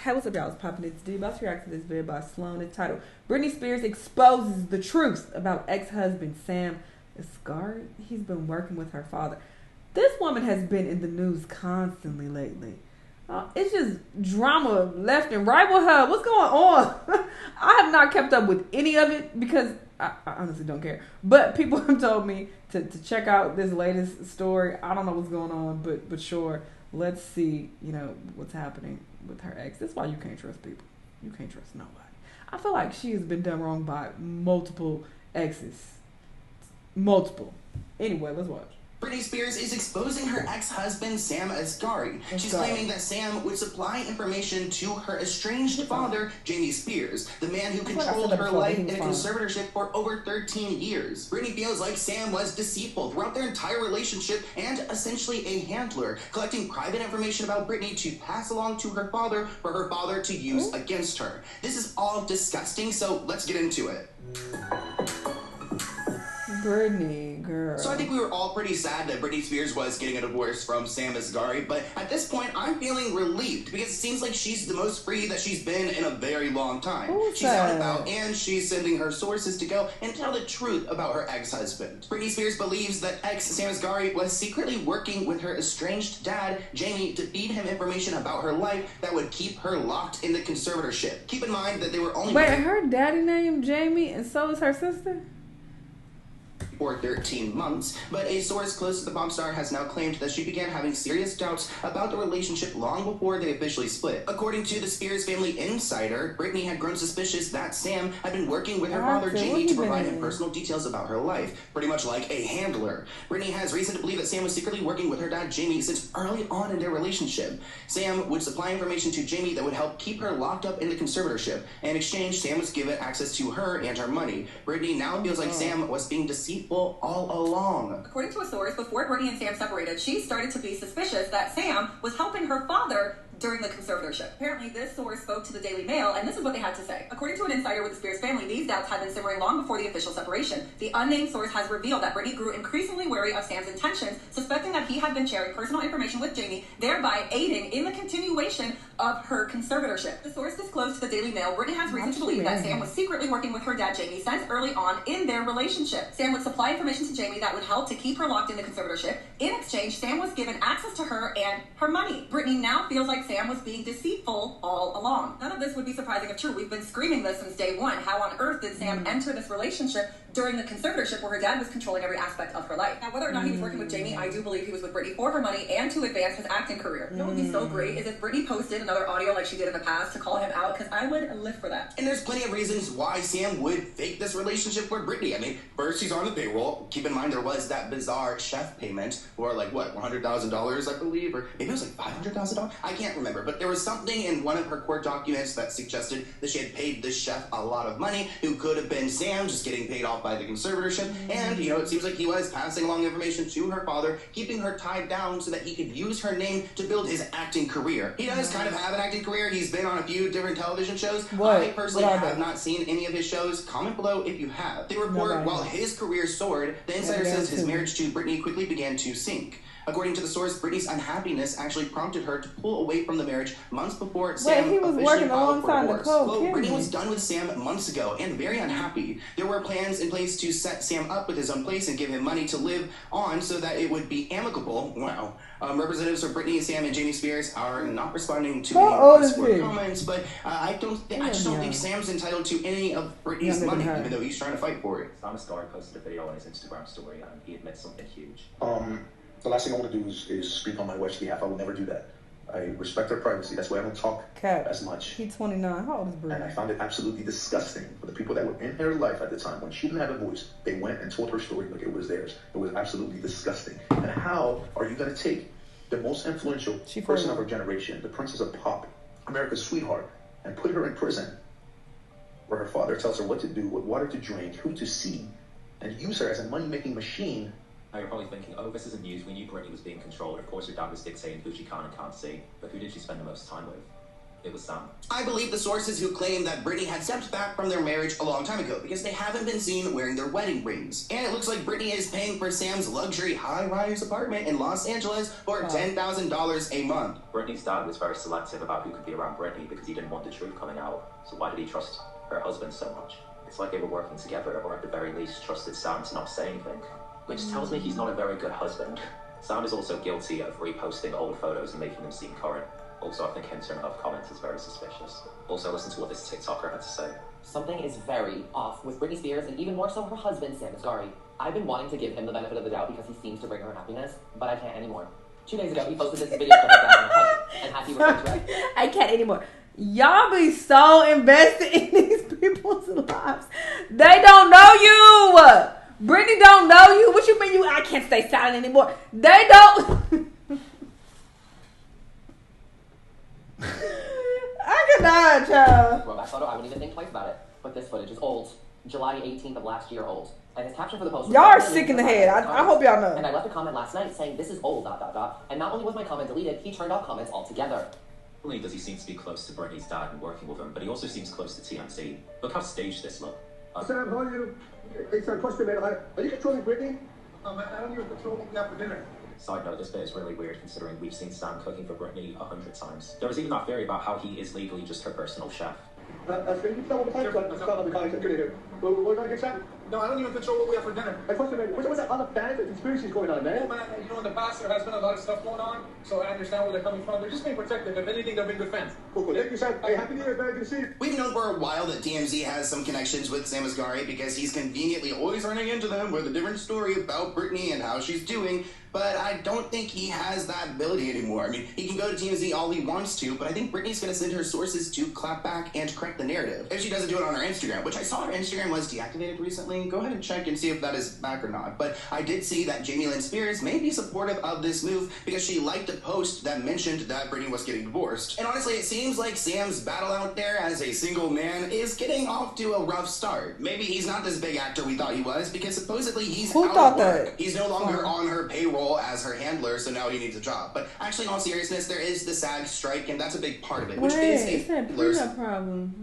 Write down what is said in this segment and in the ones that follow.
Hey, what's up, y'all? It's Poppin' It's D. About to react to this video by Sloan. It's titled Britney Spears exposes the truth about ex-husband Sam Asghari. He's been working with her father. This woman has been in the news constantly lately. It's just drama left and right with her. What's going on? I have not kept up with any of it because I honestly don't care. But people have told me to check out this latest story. I don't know what's going on, but sure. Let's see, what's happening with her ex. That's why you can't trust people. You can't trust nobody. I feel like she has been done wrong by multiple exes. Multiple. Anyway, let's watch. Britney Spears is exposing her ex-husband, Sam Asghari. She's claiming that Sam would supply information to her estranged father, Jamie Spears, the man who controlled her life in a conservatorship for over 13 years. Britney feels like Sam was deceitful throughout their entire relationship and essentially a handler, collecting private information about Britney to pass along to her father for her father to use against her. This is all disgusting, so let's get into it. Britney, girl. So I think we were all pretty sad that Britney Spears was getting a divorce from Sam Asghari, but at this point, I'm feeling relieved because it seems like she's the most free that she's been in a very long time. She's out and about, and she's sending her sources to go and tell the truth about her ex-husband. Britney Spears believes that ex-Sam Asghari was secretly working with her estranged dad, Jamie, to feed him information about her life that would keep her locked in the conservatorship. Keep in mind that they were only— Wait, her daddy named Jamie, and so is her sister? For 13 months, but a source close to the pop star has now claimed that she began having serious doubts about the relationship long before they officially split. According to the Spears Family Insider, Britney had grown suspicious that Sam had been working with her father Jamie to provide him personal details about her life, pretty much like a handler. Britney has reason to believe that Sam was secretly working with her dad Jamie since early on in their relationship. Sam would supply information to Jamie that would help keep her locked up in the conservatorship. In exchange, Sam was given access to her and her money. Britney now feels like Sam was being deceitful all along. According to a source, before Britney and Sam separated, she started to be suspicious that Sam was helping her father during the conservatorship. Apparently, this source spoke to the Daily Mail, and this is what they had to say. According to an insider with the Spears family, these doubts had been simmering long before the official separation. The unnamed source has revealed that Britney grew increasingly wary of Sam's intentions, suspecting that he had been sharing personal information with Jamie, thereby aiding in the continuation of her conservatorship. The source disclosed to the Daily Mail, Britney has reason to believe that Sam was secretly working with her dad Jamie since early on in their relationship. Sam would supply information to Jamie that would help to keep her locked in the conservatorship. In exchange, Sam was given access to her and her money. Britney now feels like Sam was being deceitful all along. None of this would be surprising if true. We've been screaming this since day one. How on earth did Sam enter this relationship during the conservatorship where her dad was controlling every aspect of her life? Now, whether or not he was working with Jamie, I do believe he was with Britney for her money and to advance his acting career. You know what would be so great is if Britney posted another audio like she did in the past to call him out, because I would live for that. And there's plenty of reasons why Sam would fake this relationship with Britney. I mean, first, she's on the payroll. Keep in mind there was that bizarre chef payment for like, what, $100,000, I believe? Or maybe it was like $500,000? I can't remember. But there was something in one of her court documents that suggested that she had paid this chef a lot of money, who could have been Sam, just getting paid off by the conservatorship. And, it seems like he was passing along information to her father, keeping her tied down so that he could use her name to build his acting career. He does kind of have an acting career. He's been on a few different television shows. I personally have not seen any of his shows. Comment below if you have. They report while his career soared, the insider says his marriage to Britney quickly began to sink. According to the source, Britney's unhappiness actually prompted her to pull away from the marriage months before Sam officially filed for divorce. Britney was done with Sam months ago and very unhappy. There were plans in place to set Sam up with his own place and give him money to live on so that it would be amicable. Wow. Representatives for Britney, Sam, and Jamie Spears are not responding to any comments, but I just don't think Sam's entitled to any of Britney's money, even though he's trying to fight for it. Sam Asghari posted a video on his Instagram story and he admits something huge. The last thing I want to do is speak on my wife's behalf. I will never do that. I respect her privacy. That's why I don't talk as much. He's 29. How old is Britney? And I found it absolutely disgusting for the people that were in her life at the time. When she didn't have a voice, they went and told her story like it was theirs. It was absolutely disgusting. And how are you going to take the most influential person of her generation, the princess of pop, America's sweetheart, and put her in prison where her father tells her what to do, what water to drink, who to see, and use her as a money-making machine? Now you're probably thinking, oh, this isn't news. We knew Britney was being controlled. Of course, her dad was dictating who she can and can't see. But who did she spend the most time with? it was Sam. I believe the sources who claim that Britney had stepped back from their marriage a long time ago because they haven't been seen wearing their wedding rings. And it looks like Britney is paying for Sam's luxury high-rise apartment in Los Angeles for $10,000 a month. Britney's dad was very selective about who could be around Britney because he didn't want the truth coming out. So why did he trust her husband so much? It's like they were working together, or at the very least trusted Sam to not say anything. Which tells me he's not a very good husband. Sam is also guilty of reposting old photos and making them seem current. Also, I think him turning off comments is very suspicious. Also, listen to what this TikToker had to say. Something is very off with Britney Spears and even more so her husband, Sam Asghari. I've been wanting to give him the benefit of the doubt because he seems to bring her happiness, but I can't anymore. 2 days ago, he posted this video clip of that on the hype, and happy returns. I can't anymore. Y'all be so invested in these people's lives. They don't know you. Britney don't know you. What you mean I can't stay silent anymore? They don't. I cannot, child. Well, that photo, I wouldn't even think twice about it. But this footage is old. July 18th of last year old. And his caption for the post was... Y'all are sick in the head. I hope y'all know. And I left a comment last night saying, this is old, ... And not only was my comment deleted, he turned off comments altogether. Not only does he seem to be close to Britney's dad and working with him, but he also seems close to TMZ. Look how staged this looked. Sam, how are you? It's a question, man. Are you controlling Britney? I don't even control what we have for dinner. Side note, this bit is really weird considering we've seen Sam cooking for Britney 100 times. There was even that theory about how he is legally just her personal chef. Can you tell what the time is? I couldn't hear. We're going to get Sam? No, I don't even control what we have for dinner. What's that other band conspiracies going on, man? Oh, man, you know, in the past there has been a lot of stuff going on, so I understand where they're coming from. They're just being protective. If anything, they're being good fans. Cool. Thank you, Sam. Hey, happy New Year, man. Good to see you. We've known for a while that TMZ has some connections with Sam Asghari because he's conveniently always running into them with a different story about Britney and how she's doing. But I don't think he has that ability anymore. I mean, he can go to TMZ all he wants to, but I think Britney's going to send her sources to clap back and correct the narrative. If she doesn't do it on her Instagram, which I saw her Instagram was deactivated recently. Go ahead and check and see if that is back or not. But I did see that Jamie Lynn Spears may be supportive of this move because she liked a post that mentioned that Britney was getting divorced. And honestly, it seems like Sam's battle out there as a single man is getting off to a rough start. Maybe he's not this big actor we thought he was because supposedly he's out of work. He's no longer on her payroll as her handler, so now he needs a job. But actually, in all seriousness, there is the SAG strike, and that's a big part of it, which is a problem.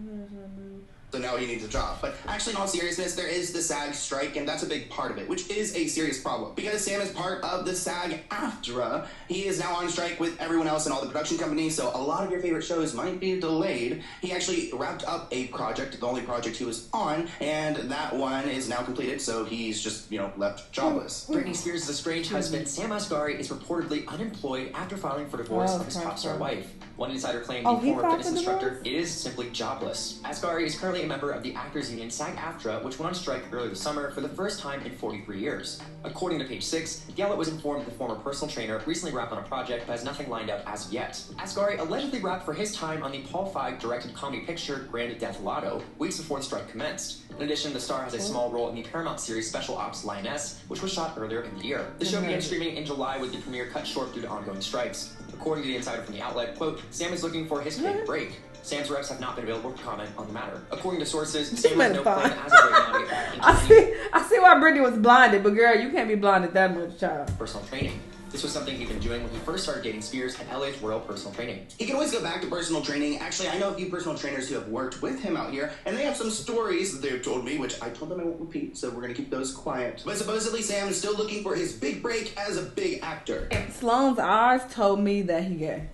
So now he needs a job. But actually, in all seriousness, there is the SAG strike, and that's a big part of it, which is a serious problem. Because Sam is part of the SAG-AFTRA, he is now on strike with everyone else in all the production companies, so a lot of your favorite shows might be delayed. He actually wrapped up a project, the only project he was on, and that one is now completed, so he's just, left jobless. Britney Spears' estranged husband, Sam Asghari, is reportedly unemployed after filing for divorce of his pop star wife. One insider claimed the former fitness instructor is simply jobless. Asghari is currently a member of the actors union SAG-AFTRA, which went on strike earlier this summer for the first time in 43 years. According to Page 6, the outlet was informed the former personal trainer recently wrapped on a project but has nothing lined up as of yet. Asghari allegedly wrapped for his time on the Paul Feig directed comedy picture Grand Death Lotto weeks before the strike commenced. In addition, the star has a small role in the Paramount series Special Ops Lioness, which was shot earlier in the year. The show began streaming in July with the premiere cut short due to ongoing strikes. According to the insider from the outlet, quote, Sam is looking for his big break. Sam's reps have not been available to comment on the matter. According to sources, Sam has no plan as of right now to get back into I see why Britney was blinded, but girl, you can't be blinded that much, child. Personal training. This was something he'd been doing when he first started dating Spears at LA's Royal Personal Training. He can always go back to personal training. Actually, I know a few personal trainers who have worked with him out here, and they have some stories that they've told me, which I told them I won't repeat, so we're going to keep those quiet. But supposedly, Sam is still looking for his big break as a big actor. Sloan's eyes told me that he gay.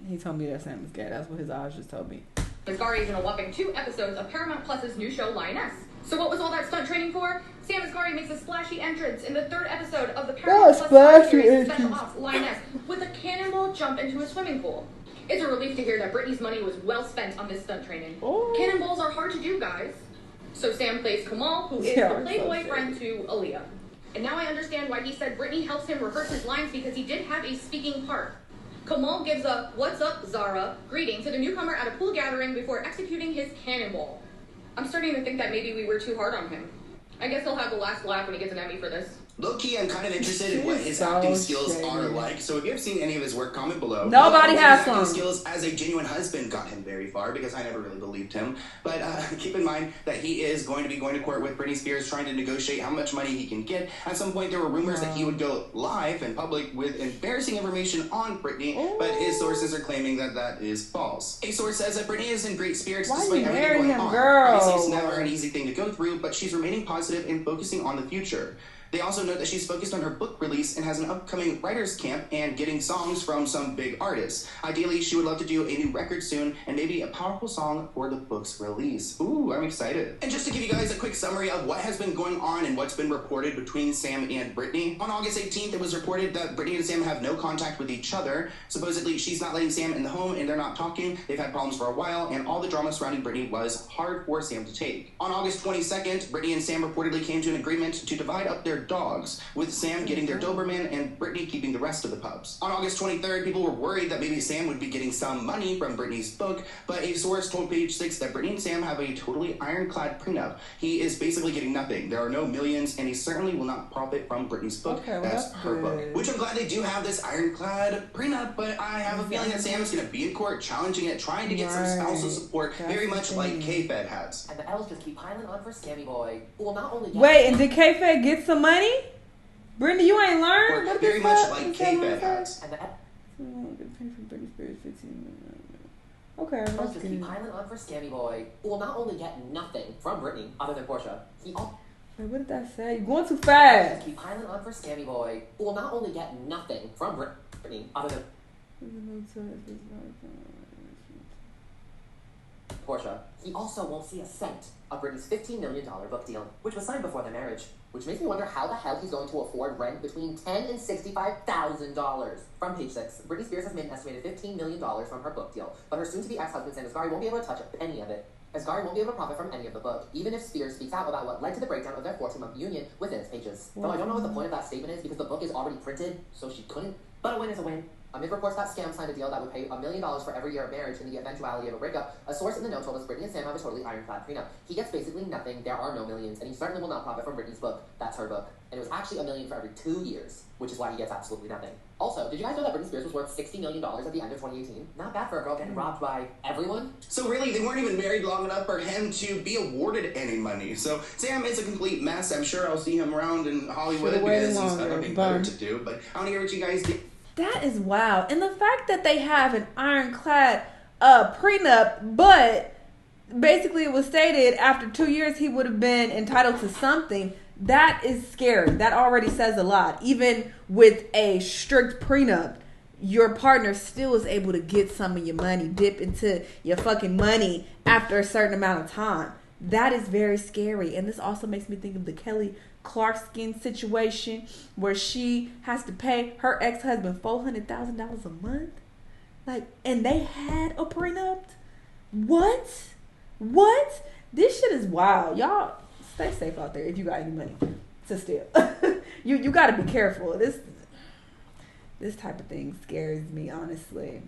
He told me that Sam is gay. That's what his eyes just told me. Asghari is in a whopping 2 episodes of Paramount Plus's new show Lioness. So what was all that stunt training for? Sam Asghari makes a splashy entrance in the 3rd episode of the Paramount Plus series Special Ops Lioness with a cannonball jump into a swimming pool. It's a relief to hear that Britney's money was well spent on this stunt training. Oh. Cannonballs are hard to do, guys. So Sam plays Kamal, who is the playboy friend to Aaliyah. And now I understand why he said Britney helps him rehearse his lines because he did have a speaking part. Kamal gives a "What's up, Zara" greeting to the newcomer at a pool gathering before executing his cannonball. I'm starting to think that maybe we were too hard on him. I guess he'll have the last laugh when he gets an Emmy for this. Low-key, I'm kind of interested in what his acting skills are like. So if you have seen any of his work, comment below. Nobody has some. His acting skills as a genuine husband got him very far, because I never really believed him. But keep in mind that he is going to be going to court with Britney Spears, trying to negotiate how much money he can get. At some point, there were rumors that he would go live in public with embarrassing information on Britney, but his sources are claiming that that is false. A source says that Britney is in great spirits despite everything going on. Obviously, it's never an easy thing to go through, but she's remaining positive and focusing on the future. They also note that she's focused on her book release and has an upcoming writer's camp and getting songs from some big artists. Ideally, she would love to do a new record soon and maybe a powerful song for the book's release. Ooh, I'm excited. And just to give you guys a quick summary of what has been going on and what's been reported between Sam and Britney. On August 18th, it was reported that Britney and Sam have no contact with each other. Supposedly, she's not letting Sam in the home and they're not talking. They've had problems for a while, and all the drama surrounding Britney was hard for Sam to take. On August 22nd, Britney and Sam reportedly came to an agreement to divide up their dogs, with Sam getting their Doberman and Britney keeping the rest of the pups. On August 23rd, people were worried that maybe Sam would be getting some money from Britney's book, but a source told Page 6 that Britney and Sam have a totally ironclad prenup. He is basically getting nothing. There are no millions, and he certainly will not profit from Britney's book. That's her book. Which I'm glad they do have this ironclad prenup, but I have a feeling that Sam is going to be in court challenging it, trying to get some spousal support, very much like K-Fed has. And the L's just keep piling on for Scammy Boy, who will not only get... Wait, and did K-Fed get some money? Britney, you ain't learned? What very much like K-Fed has. And the okay, L's just keep piling on for Scammy Boy, who will not only get nothing from Britney, other than Portia, he also... Wait, what did that say? You're going too fast. Just keep piling on for Scammy Boy, who will not only get nothing from Britney, other than... Portia, he also won't see a cent of Britney's $15 million book deal, which was signed before their marriage. Which makes me wonder how the hell he's going to afford rent between $10,000 and $65,000. From Page 6, Britney Spears has made an estimated $15 million from her book deal, but her soon-to-be ex-husband Sam Asghari won't be able to touch a penny of it. Asghari won't be able to profit from any of the book, even if Spears speaks out about what led to the breakdown of their 14-month union within its pages. Though I don't know what the point of that statement is, because the book is already printed, so she couldn't. But a win is a win. Amid reports that Scam signed a deal that would pay $1 million for every year of marriage in the eventuality of a breakup, a source in the know told us Britney and Sam have a totally ironclad prenup. He gets basically nothing, there are no millions, and he certainly will not profit from Britney's book. That's her book. And it was actually $1 million for every 2 years, which is why he gets absolutely nothing. Also, did you guys know that Britney Spears was worth $60 million at the end of 2018? Not bad for a girl getting robbed by everyone. So really, they weren't even married long enough for him to be awarded any money. So Sam is a complete mess. I'm sure I'll see him around in Hollywood because he's got nothing better to do. But I want to hear what you guys think. That is wild. And the fact that they have an ironclad prenup, but basically it was stated after 2 years he would have been entitled to something, that is scary. That already says a lot. Even with a strict prenup, your partner still is able to get some of your money, dip into your fucking money after a certain amount of time. That is very scary. And this also makes me think of the Kelly Clarkson situation where she has to pay her ex-husband $400,000 a month. Like, and they had a prenup? What? This shit is wild. Y'all stay safe out there if you got any money to steal. you got to be careful. This type of thing scares me, honestly.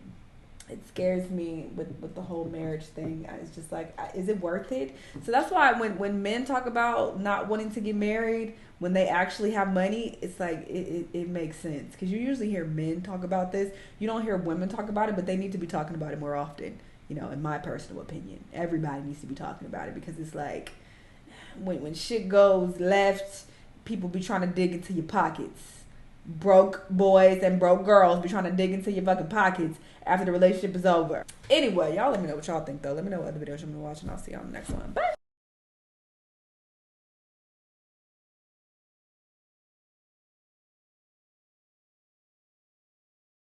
It scares me with the whole marriage thing. It's just like, is it worth it? So that's why when men talk about not wanting to get married, when they actually have money, it's like, it makes sense. Because you usually hear men talk about this. You don't hear women talk about it, but they need to be talking about it more often. You know, in my personal opinion. Everybody needs to be talking about it, because it's like, when shit goes left, people be trying to dig into your pockets. Broke boys and broke girls be trying to dig into your fucking pockets after the relationship is over. Anyway, y'all let me know what y'all think, though. Let me know what other videos you're watching. I'll see y'all on the next one. Bye.